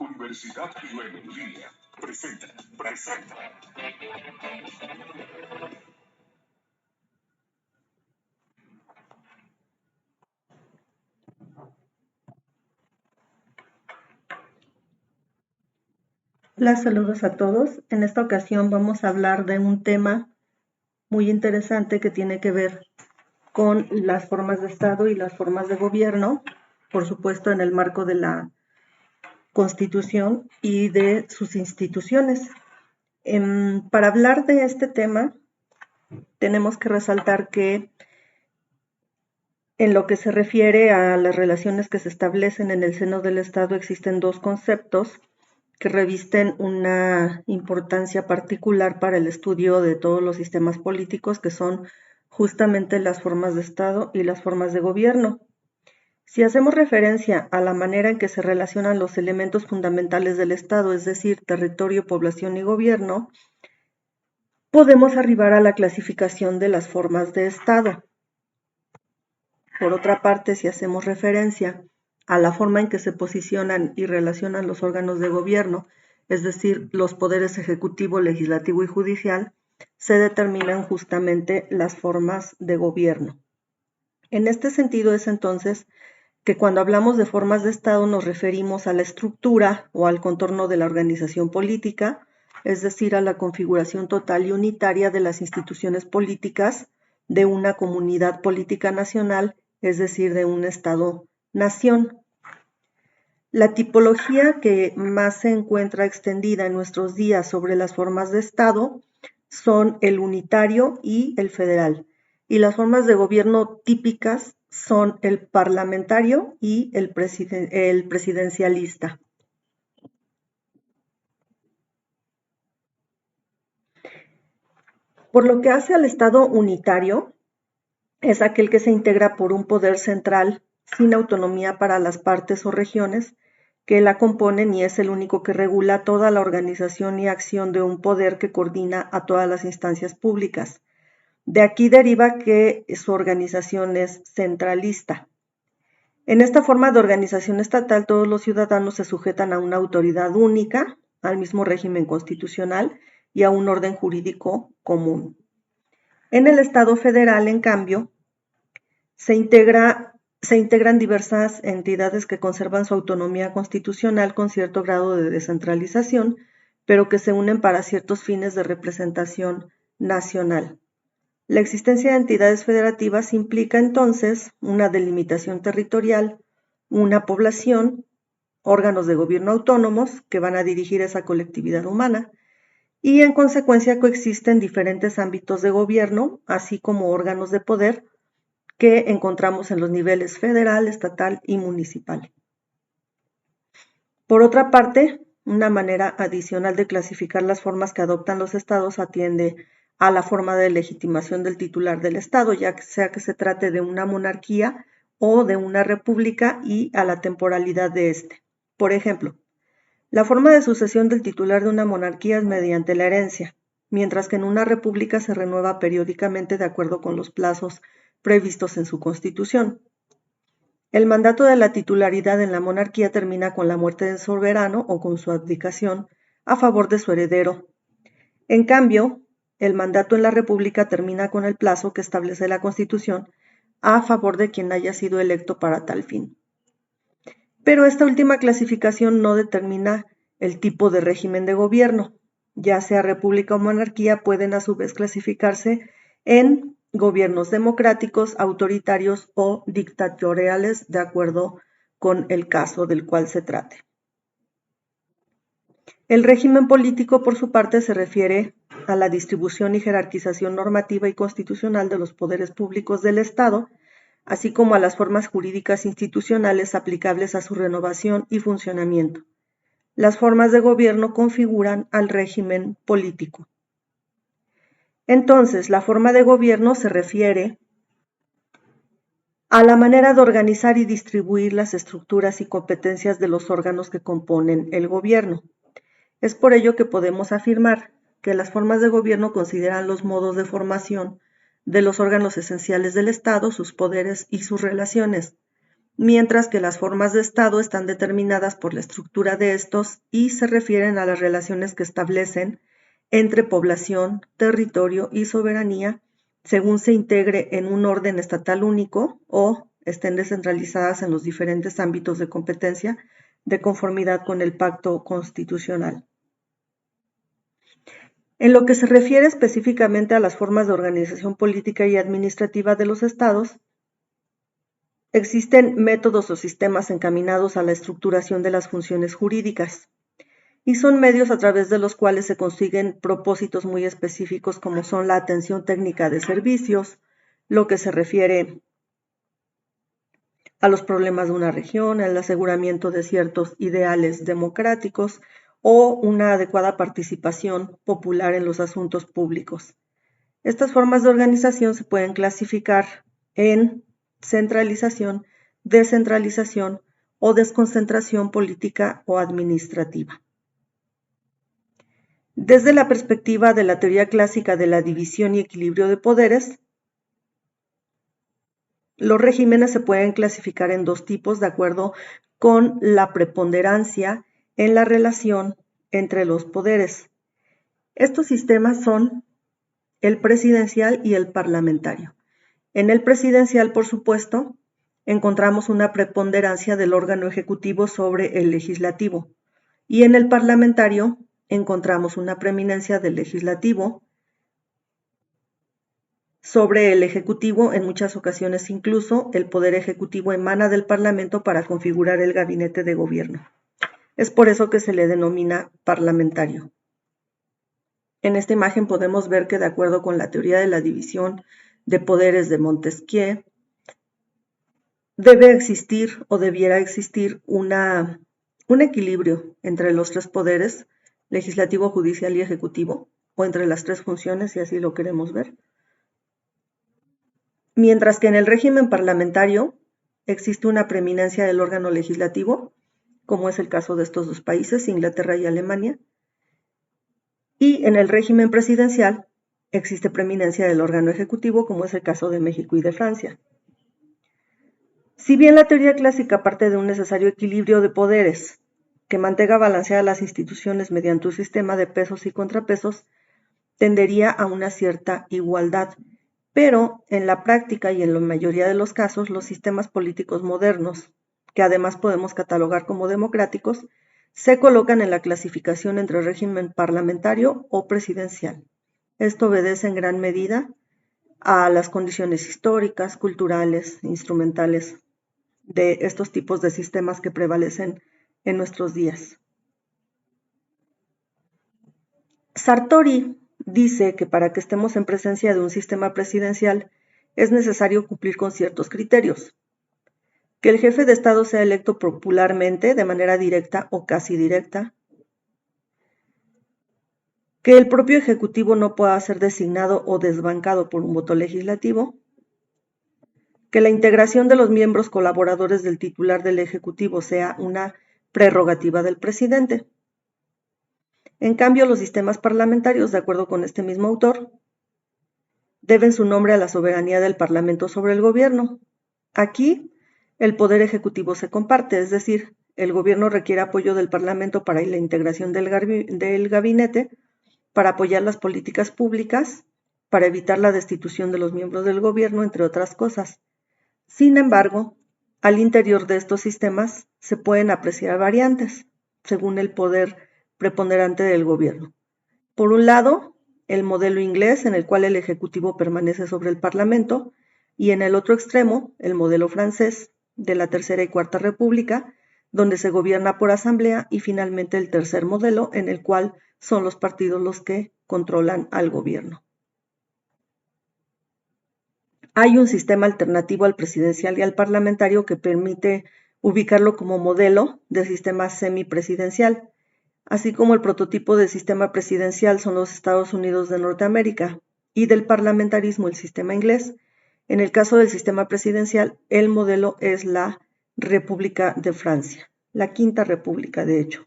Universidad Pilen en línea. Presenta. Hola, saludos a todos. En esta ocasión vamos a hablar de un tema muy interesante que tiene que ver con las formas de Estado y las formas de gobierno, por supuesto en el marco de la Constitución y de sus instituciones. Para hablar de este tema, tenemos que resaltar que en lo que se refiere a las relaciones que se establecen en el seno del Estado existen dos conceptos que revisten una importancia particular para el estudio de todos los sistemas políticos, que son justamente las formas de Estado y las formas de gobierno. Si hacemos referencia a la manera en que se relacionan los elementos fundamentales del Estado, es decir, territorio, población y gobierno, podemos arribar a la clasificación de las formas de Estado. Por otra parte, si hacemos referencia a la forma en que se posicionan y relacionan los órganos de gobierno, es decir, los poderes ejecutivo, legislativo y judicial, se determinan justamente las formas de gobierno. En este sentido es entonces que cuando hablamos de formas de Estado nos referimos a la estructura o al contorno de la organización política, es decir, a la configuración total y unitaria de las instituciones políticas de una comunidad política nacional, es decir, de un Estado-nación. La tipología que más se encuentra extendida en nuestros días sobre las formas de Estado son el unitario y el federal, y las formas de gobierno típicas son el parlamentario y el presidencialista. Por lo que hace al Estado unitario, es aquel que se integra por un poder central sin autonomía para las partes o regiones que la componen y es el único que regula toda la organización y acción de un poder que coordina a todas las instancias públicas. De aquí deriva que su organización es centralista. En esta forma de organización estatal, todos los ciudadanos se sujetan a una autoridad única, al mismo régimen constitucional y a un orden jurídico común. En el Estado federal, en cambio, se integran diversas entidades que conservan su autonomía constitucional con cierto grado de descentralización, pero que se unen para ciertos fines de representación nacional. La existencia de entidades federativas implica entonces una delimitación territorial, una población, órganos de gobierno autónomos que van a dirigir esa colectividad humana, y en consecuencia coexisten diferentes ámbitos de gobierno, así como órganos de poder que encontramos en los niveles federal, estatal y municipal. Por otra parte, una manera adicional de clasificar las formas que adoptan los estados atiende a la forma de legitimación del titular del estado, ya sea que se trate de una monarquía o de una república, y a la temporalidad de este. Por ejemplo, la forma de sucesión del titular de una monarquía es mediante la herencia, mientras que en una república se renueva periódicamente de acuerdo con los plazos previstos en su constitución. El mandato de la titularidad en la monarquía termina con la muerte del soberano o con su abdicación a favor de su heredero. En cambio, el mandato en la república termina con el plazo que establece la Constitución a favor de quien haya sido electo para tal fin. Pero esta última clasificación no determina el tipo de régimen de gobierno. Ya sea república o monarquía, pueden a su vez clasificarse en gobiernos democráticos, autoritarios o dictatoriales, de acuerdo con el caso del cual se trate. El régimen político, por su parte, se refiere a la distribución y jerarquización normativa y constitucional de los poderes públicos del Estado, así como a las formas jurídicas institucionales aplicables a su renovación y funcionamiento. Las formas de gobierno configuran al régimen político. Entonces, la forma de gobierno se refiere a la manera de organizar y distribuir las estructuras y competencias de los órganos que componen el gobierno. Es por ello que podemos afirmar que las formas de gobierno consideran los modos de formación de los órganos esenciales del Estado, sus poderes y sus relaciones. mientras que las formas de Estado están determinadas por la estructura de estos y se refieren a las relaciones que establecen entre población, territorio y soberanía según se integre en un orden estatal único o estén descentralizadas en los diferentes ámbitos de competencia de conformidad con el pacto constitucional. En lo que se refiere específicamente a las formas de organización política y administrativa de los estados, existen métodos o sistemas encaminados a la estructuración de las funciones jurídicas y son medios a través de los cuales se consiguen propósitos muy específicos como son la atención técnica de servicios, lo que se refiere a los problemas de una región, el aseguramiento de ciertos ideales democráticos o una adecuada participación popular en los asuntos públicos. Estas formas de organización se pueden clasificar en centralización, descentralización o desconcentración política o administrativa. Desde la perspectiva de la teoría clásica de la división y equilibrio de poderes, los regímenes se pueden clasificar en dos tipos de acuerdo con la preponderancia en la relación entre los poderes. Estos sistemas son el presidencial y el parlamentario. En el presidencial, por supuesto, encontramos una preponderancia del órgano ejecutivo sobre el legislativo y en el parlamentario encontramos una preeminencia del legislativo sobre el ejecutivo. En muchas ocasiones incluso el poder ejecutivo emana del parlamento para configurar el gabinete de gobierno. Es por eso que se le denomina parlamentario. En esta imagen podemos ver que de acuerdo con la teoría de la división de poderes de Montesquieu, debe existir o debiera existir un equilibrio entre los tres poderes, legislativo, judicial y ejecutivo, o entre las tres funciones, si así lo queremos ver. Mientras que en el régimen parlamentario existe una preeminencia del órgano legislativo, como es el caso de estos dos países, Inglaterra y Alemania, y en el régimen presidencial existe preeminencia del órgano ejecutivo, como es el caso de México y de Francia. Si bien la teoría clásica parte de un necesario equilibrio de poderes que mantenga balanceadas las instituciones mediante un sistema de pesos y contrapesos, tendería a una cierta igualdad, pero en la práctica y en la mayoría de los casos, los sistemas políticos modernos, que además podemos catalogar como democráticos, se colocan en la clasificación entre régimen parlamentario o presidencial. Esto obedece en gran medida a las condiciones históricas, culturales, instrumentales de estos tipos de sistemas que prevalecen en nuestros días. Sartori dice que para que estemos en presencia de un sistema presidencial es necesario cumplir con ciertos criterios. Que el jefe de Estado sea electo popularmente, de manera directa o casi directa. Que el propio Ejecutivo no pueda ser designado o desbancado por un voto legislativo. Que la integración de los miembros colaboradores del titular del Ejecutivo sea una prerrogativa del presidente. En cambio, los sistemas parlamentarios, de acuerdo con este mismo autor, deben su nombre a la soberanía del Parlamento sobre el gobierno. Aquí, el poder ejecutivo se comparte, es decir, el gobierno requiere apoyo del Parlamento para la integración del gabinete, para apoyar las políticas públicas, para evitar la destitución de los miembros del gobierno, entre otras cosas. Sin embargo, al interior de estos sistemas se pueden apreciar variantes, según el poder preponderante del gobierno. Por un lado, el modelo inglés, en el cual el Ejecutivo permanece sobre el Parlamento, y en el otro extremo, el modelo francés de la Tercera y Cuarta República, donde se gobierna por asamblea, y finalmente el tercer modelo, en el cual son los partidos los que controlan al gobierno. Hay un sistema alternativo al presidencial y al parlamentario que permite ubicarlo como modelo de sistema semipresidencial, así como el prototipo del sistema presidencial son los Estados Unidos de Norteamérica y del parlamentarismo el sistema inglés. En el caso del sistema presidencial, el modelo es la República de Francia, la Quinta República, de hecho.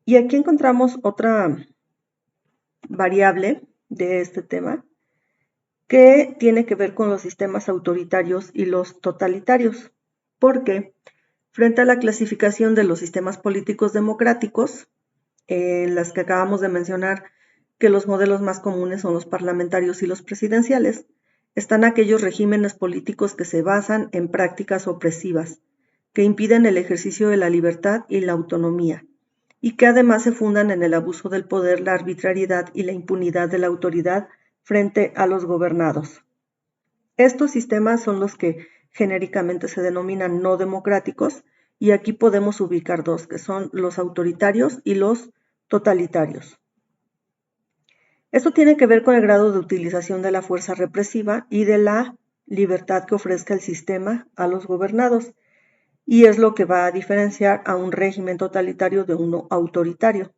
Y aquí encontramos otra variable de este tema, que tiene que ver con los sistemas autoritarios y los totalitarios, porque frente a la clasificación de los sistemas políticos democráticos, en las que acabamos de mencionar que los modelos más comunes son los parlamentarios y los presidenciales, están aquellos regímenes políticos que se basan en prácticas opresivas, que impiden el ejercicio de la libertad y la autonomía, y que además se fundan en el abuso del poder, la arbitrariedad y la impunidad de la autoridad frente a los gobernados. Estos sistemas son los que genéricamente se denominan no democráticos, y aquí podemos ubicar dos, que son los autoritarios y los totalitarios. Esto tiene que ver con el grado de utilización de la fuerza represiva y de la libertad que ofrezca el sistema a los gobernados, y es lo que va a diferenciar a un régimen totalitario de uno autoritario.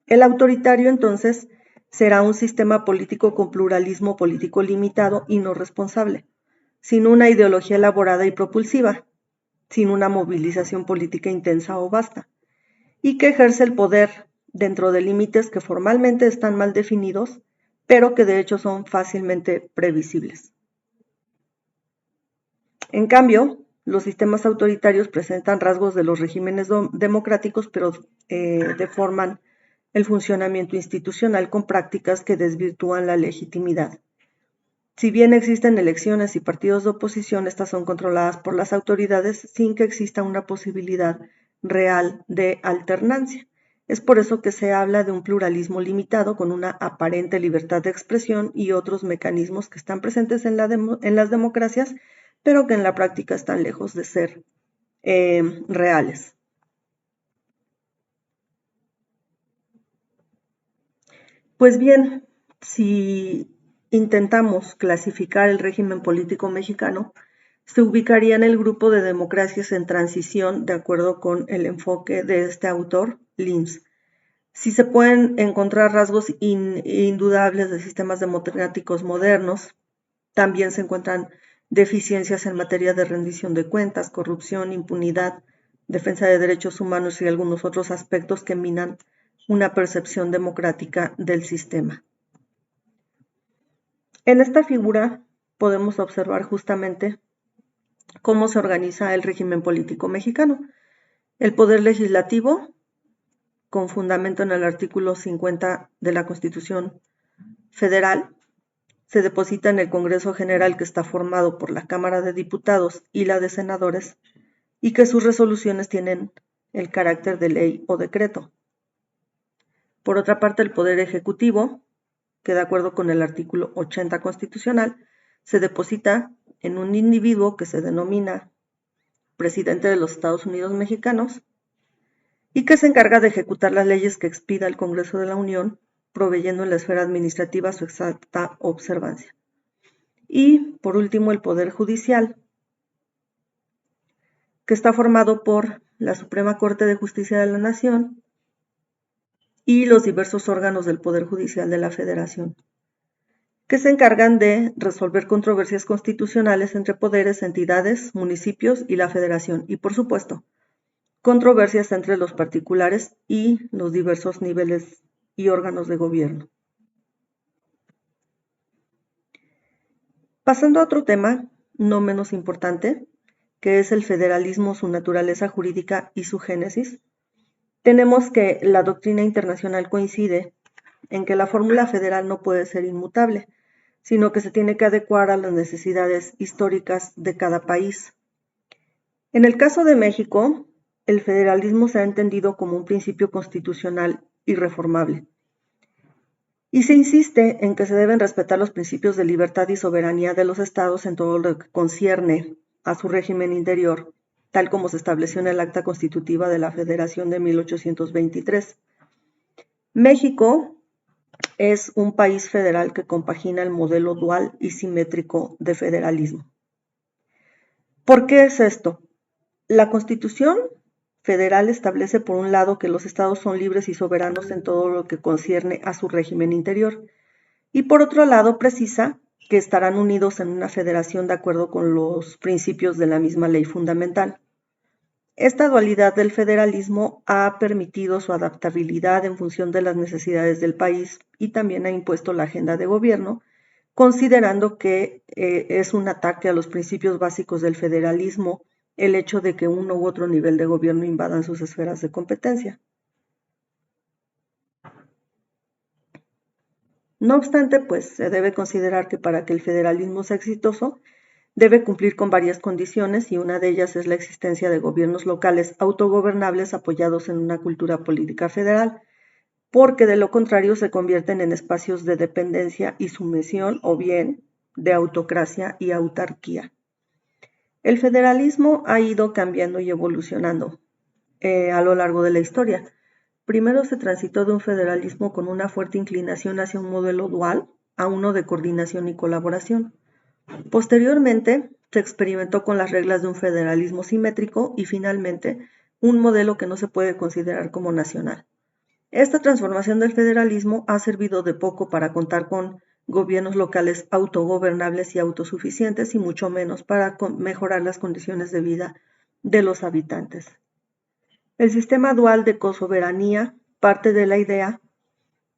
El autoritario, entonces, será un sistema político con pluralismo político limitado y no responsable, sin una ideología elaborada y propulsiva, sin una movilización política intensa o vasta, y que ejerce el poder dentro de límites que formalmente están mal definidos, pero que de hecho son fácilmente previsibles. En cambio, los sistemas autoritarios presentan rasgos de los regímenes democráticos, pero deforman el funcionamiento institucional con prácticas que desvirtúan la legitimidad. Si bien existen elecciones y partidos de oposición, estas son controladas por las autoridades sin que exista una posibilidad real de alternancia. Es por eso que se habla de un pluralismo limitado con una aparente libertad de expresión y otros mecanismos que están presentes en las democracias, pero que en la práctica están lejos de ser reales. Pues bien, si intentamos clasificar el régimen político mexicano, se ubicaría en el grupo de democracias en transición de acuerdo con el enfoque de este autor, Lins. Si se pueden encontrar rasgos indudables de sistemas democráticos modernos, también se encuentran deficiencias en materia de rendición de cuentas, corrupción, impunidad, defensa de derechos humanos y algunos otros aspectos que minan una percepción democrática del sistema. En esta figura podemos observar justamente cómo se organiza el régimen político mexicano. El poder legislativo, con fundamento en el artículo 50 de la Constitución Federal, se deposita en el Congreso General, que está formado por la Cámara de Diputados y la de Senadores, y que sus resoluciones tienen el carácter de ley o decreto. Por otra parte, el Poder Ejecutivo, que de acuerdo con el artículo 80 constitucional, se deposita en un individuo que se denomina presidente de los Estados Unidos mexicanos y que se encarga de ejecutar las leyes que expida el Congreso de la Unión, proveyendo en la esfera administrativa su exacta observancia. Y, por último, el Poder Judicial, que está formado por la Suprema Corte de Justicia de la Nación y los diversos órganos del Poder Judicial de la Federación, que se encargan de resolver controversias constitucionales entre poderes, entidades, municipios y la Federación, y por supuesto, controversias entre los particulares y los diversos niveles y órganos de gobierno. Pasando a otro tema, no menos importante, que es el federalismo, su naturaleza jurídica y su génesis, tenemos que la doctrina internacional coincide en que la fórmula federal no puede ser inmutable, sino que se tiene que adecuar a las necesidades históricas de cada país. En el caso de México, el federalismo se ha entendido como un principio constitucional irreformable. Y se insiste en que se deben respetar los principios de libertad y soberanía de los estados en todo lo que concierne a su régimen interior, tal como se estableció en el Acta Constitutiva de la Federación de 1823. México es un país federal que compagina el modelo dual y simétrico de federalismo. ¿Por qué es esto? La Constitución Federal establece por un lado que los estados son libres y soberanos en todo lo que concierne a su régimen interior, y por otro lado precisa que estarán unidos en una federación de acuerdo con los principios de la misma ley fundamental. Esta dualidad del federalismo ha permitido su adaptabilidad en función de las necesidades del país y también ha impuesto la agenda de gobierno considerando que es un ataque a los principios básicos del federalismo el hecho de que uno u otro nivel de gobierno invadan sus esferas de competencia. No obstante, pues se debe considerar que para que el federalismo sea exitoso, debe cumplir con varias condiciones y una de ellas es la existencia de gobiernos locales autogobernables apoyados en una cultura política federal, porque de lo contrario se convierten en espacios de dependencia y sumisión o bien de autocracia y autarquía. El federalismo ha ido cambiando y evolucionando a lo largo de la historia. Primero se transitó de un federalismo con una fuerte inclinación hacia un modelo dual a uno de coordinación y colaboración. Posteriormente se experimentó con las reglas de un federalismo simétrico y finalmente un modelo que no se puede considerar como nacional. Esta transformación del federalismo ha servido de poco para contar con gobiernos locales autogobernables y autosuficientes y mucho menos para mejorar las condiciones de vida de los habitantes. El sistema dual de cosoberanía parte de la idea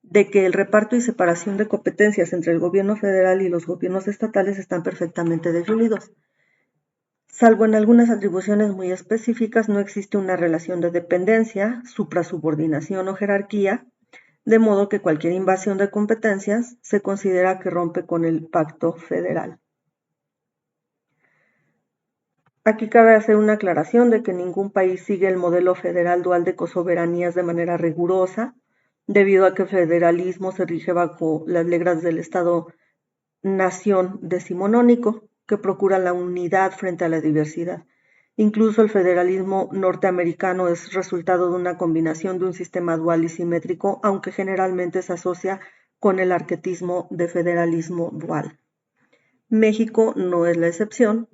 de que el reparto y separación de competencias entre el gobierno federal y los gobiernos estatales están perfectamente definidos. Salvo en algunas atribuciones muy específicas, no existe una relación de dependencia, suprasubordinación o jerarquía, de modo que cualquier invasión de competencias se considera que rompe con el pacto federal. Aquí cabe hacer una aclaración de que ningún país sigue el modelo federal dual de cosoveranías de manera rigurosa, debido a que el federalismo se rige bajo las reglas del Estado-nación decimonónico, que procura la unidad frente a la diversidad. Incluso el federalismo norteamericano es resultado de una combinación de un sistema dual y simétrico, aunque generalmente se asocia con el arquetismo de federalismo dual. México no es la excepción.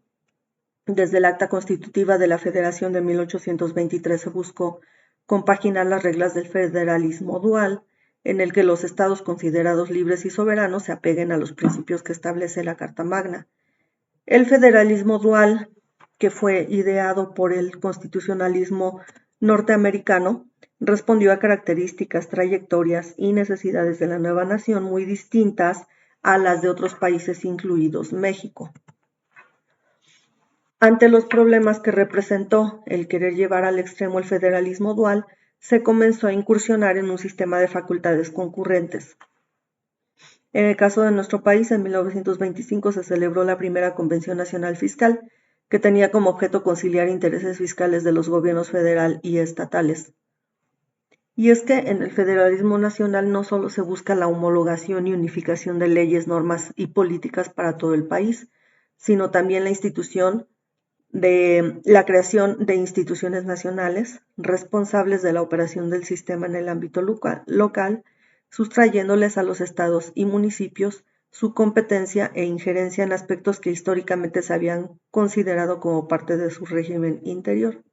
Desde el Acta Constitutiva de la Federación de 1823 se buscó compaginar las reglas del federalismo dual, en el que los estados considerados libres y soberanos se apeguen a los principios que establece la Carta Magna. El federalismo dual, que fue ideado por el constitucionalismo norteamericano, respondió a características, trayectorias y necesidades de la nueva nación muy distintas a las de otros países, incluidos México. Ante los problemas que representó el querer llevar al extremo el federalismo dual, se comenzó a incursionar en un sistema de facultades concurrentes. En el caso de nuestro país, en 1925 se celebró la primera Convención Nacional Fiscal, que tenía como objeto conciliar intereses fiscales de los gobiernos federal y estatales. Y es que en el federalismo nacional no solo se busca la homologación y unificación de leyes, normas y políticas para todo el país, sino también la institución de la creación de instituciones nacionales responsables de la operación del sistema en el ámbito local, sustrayéndoles a los estados y municipios su competencia e injerencia en aspectos que históricamente se habían considerado como parte de su régimen interior.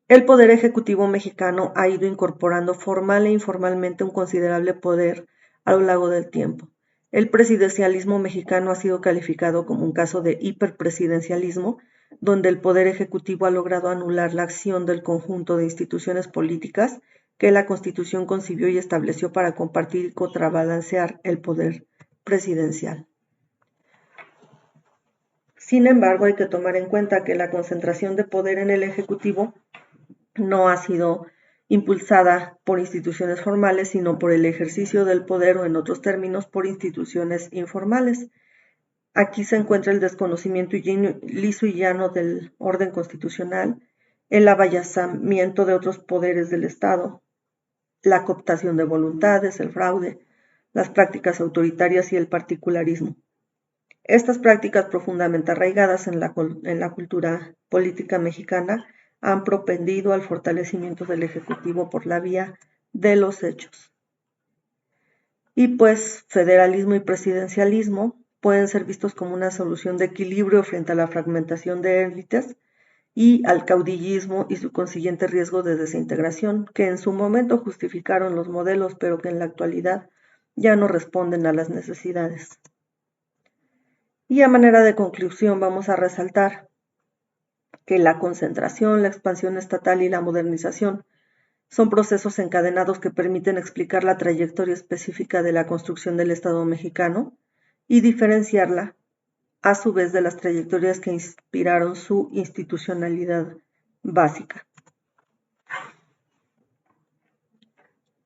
El Poder Ejecutivo mexicano ha ido incorporando formal e informalmente un considerable poder a lo largo del tiempo. El presidencialismo mexicano ha sido calificado como un caso de hiperpresidencialismo, donde el Poder Ejecutivo ha logrado anular la acción del conjunto de instituciones políticas que la Constitución concibió y estableció para compartir y contrabalancear el poder presidencial. Sin embargo, hay que tomar en cuenta que la concentración de poder en el Ejecutivo no ha sido impulsada por instituciones formales, sino por el ejercicio del poder o, en otros términos, por instituciones informales. Aquí se encuentra el desconocimiento liso y llano del orden constitucional, el avallazamiento de otros poderes del Estado, la cooptación de voluntades, el fraude, las prácticas autoritarias y el particularismo. Estas prácticas profundamente arraigadas en la cultura política mexicana han propendido al fortalecimiento del Ejecutivo por la vía de los hechos. Y pues federalismo y presidencialismo pueden ser vistos como una solución de equilibrio frente a la fragmentación de élites y al caudillismo y su consiguiente riesgo de desintegración, que en su momento justificaron los modelos, pero que en la actualidad ya no responden a las necesidades. Y a manera de conclusión vamos a resaltar que la concentración, la expansión estatal y la modernización Son procesos encadenados que permiten explicar la trayectoria específica de la construcción del Estado mexicano y diferenciarla, a su vez, de las trayectorias que inspiraron su institucionalidad básica.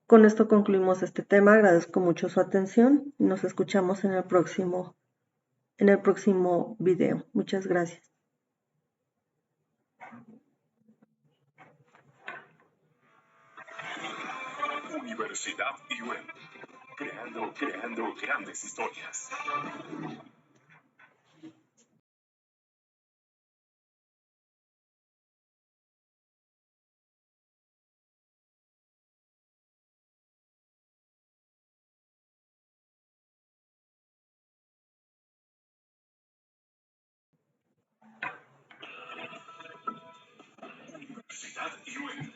Con esto concluimos este tema. Agradezco mucho su atención y nos escuchamos en el próximo video. Muchas gracias. Universidad IUEM. Creando grandes historias. Universidad IUEM.